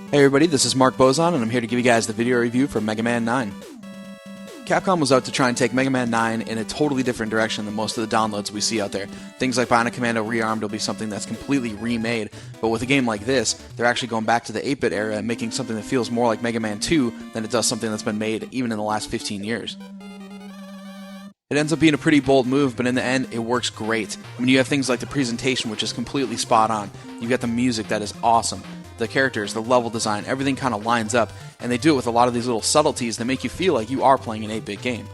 Hey everybody, this is Mark Bozon, and I'm here to give you guys the video review for Mega Man 9. Capcom was out to try and take Mega Man 9 in a totally different direction than most of the downloads we see out there. Things like Bionic Commando Rearmed will be something that's completely remade, but with a game like this, they're actually going back to the 8-bit era and making something that feels more like Mega Man 2 than it does something that's been made even in the last 15 years. It ends up being a pretty bold move, but in the end, it works great. I mean, you have things like the presentation, which is completely spot on. You've got the music that is awesome. The characters, the level design, everything kind of lines up, and they do it with a lot of these little subtleties that make you feel like you are playing an 8-bit game.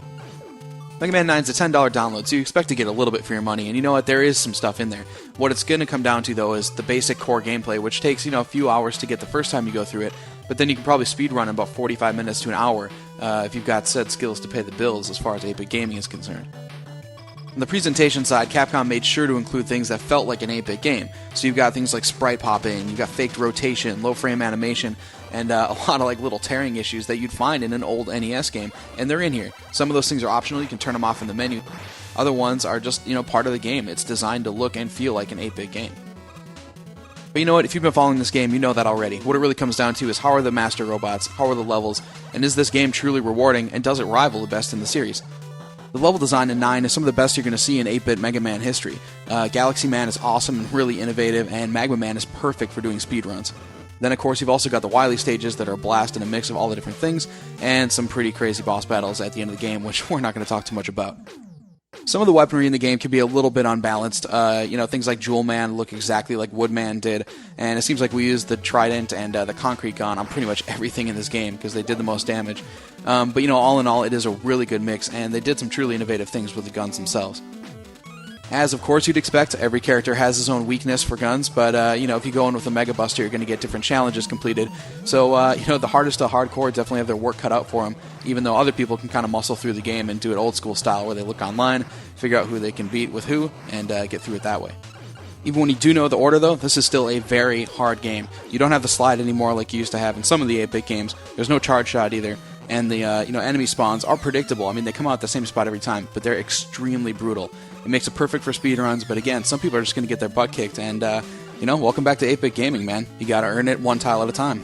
Mega Man 9 is a $10 download, so you expect to get a little bit for your money, and you know what, there is some stuff in there. What it's going to come down to, though, is the basic core gameplay, which takes, a few hours to get the first time you go through it, but then you can probably speedrun in about 45 minutes to an hour if you've got said skills to pay the bills as far as 8-bit gaming is concerned. On the presentation side, Capcom made sure to include things that felt like an 8-bit game. So you've got things like sprite popping, you've got faked rotation, low frame animation, and a lot of little tearing issues that you'd find in an old NES game, and they're in here. Some of those things are optional, you can turn them off in the menu. Other ones are just, part of the game. It's designed to look and feel like an 8-bit game. But you know what, if you've been following this game, you know that already. What it really comes down to is how are the master robots, how are the levels, and is this game truly rewarding, and does it rival the best in the series? The level design in 9 is some of the best you're going to see in 8-bit Mega Man history. Galaxy Man is awesome and really innovative, and Magma Man is perfect for doing speedruns. Then, of course, you've also got the Wily stages that are a blast and a mix of all the different things, and some pretty crazy boss battles at the end of the game, which we're not going to talk too much about. Some of the weaponry in the game can be a little bit unbalanced. Things like Jewel Man look exactly like Woodman did, and it seems like we used the Trident and the Concrete Gun on pretty much everything in this game because they did the most damage. But all in all, it is a really good mix, and they did some truly innovative things with the guns themselves. As, of course, you'd expect, every character has his own weakness for guns, but, if you go in with a Mega Buster, you're going to get different challenges completed. So, the hardest to hardcore definitely have their work cut out for them, even though other people can kind of muscle through the game and do it old school style, where they look online, figure out who they can beat with who, and get through it that way. Even when you do know the order, though, this is still a very hard game. You don't have the slide anymore like you used to have in some of the 8-bit games. There's no charge shot either. And the enemy spawns are predictable. I mean, they come out at the same spot every time, but they're extremely brutal. It makes it perfect for speedruns, but again, some people are just going to get their butt kicked, and, welcome back to 8-bit gaming, man. You gotta earn it one tile at a time.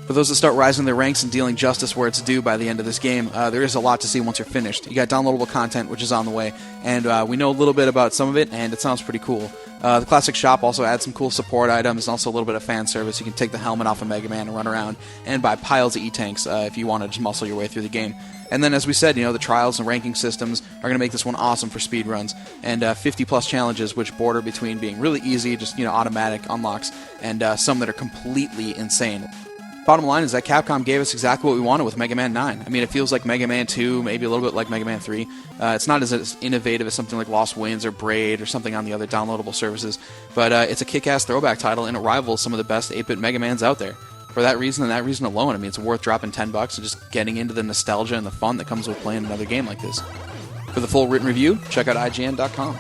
For those that start rising their ranks and dealing justice where it's due by the end of this game, there is a lot to see once you're finished. You got downloadable content, which is on the way, and we know a little bit about some of it, and it sounds pretty cool. The Classic Shop also adds some cool support items and also a little bit of fan service. You can take the helmet off of Mega Man and run around and buy piles of E-Tanks if you want to just muscle your way through the game. And then, as we said, the trials and ranking systems are going to make this one awesome for speedruns. And 50-plus challenges, which border between being really easy, just automatic unlocks, and some that are completely insane. Bottom line is that Capcom gave us exactly what we wanted with Mega Man 9. I mean, it feels like Mega Man 2, maybe a little bit like Mega Man 3. It's not as innovative as something like Lost Winds or Braid or something on the other downloadable services, but it's a kick-ass throwback title, and it rivals some of the best 8-bit Mega Mans out there. For that reason and that reason alone, I mean, it's worth dropping $10 and just getting into the nostalgia and the fun that comes with playing another game like this. For the full written review, check out IGN.com.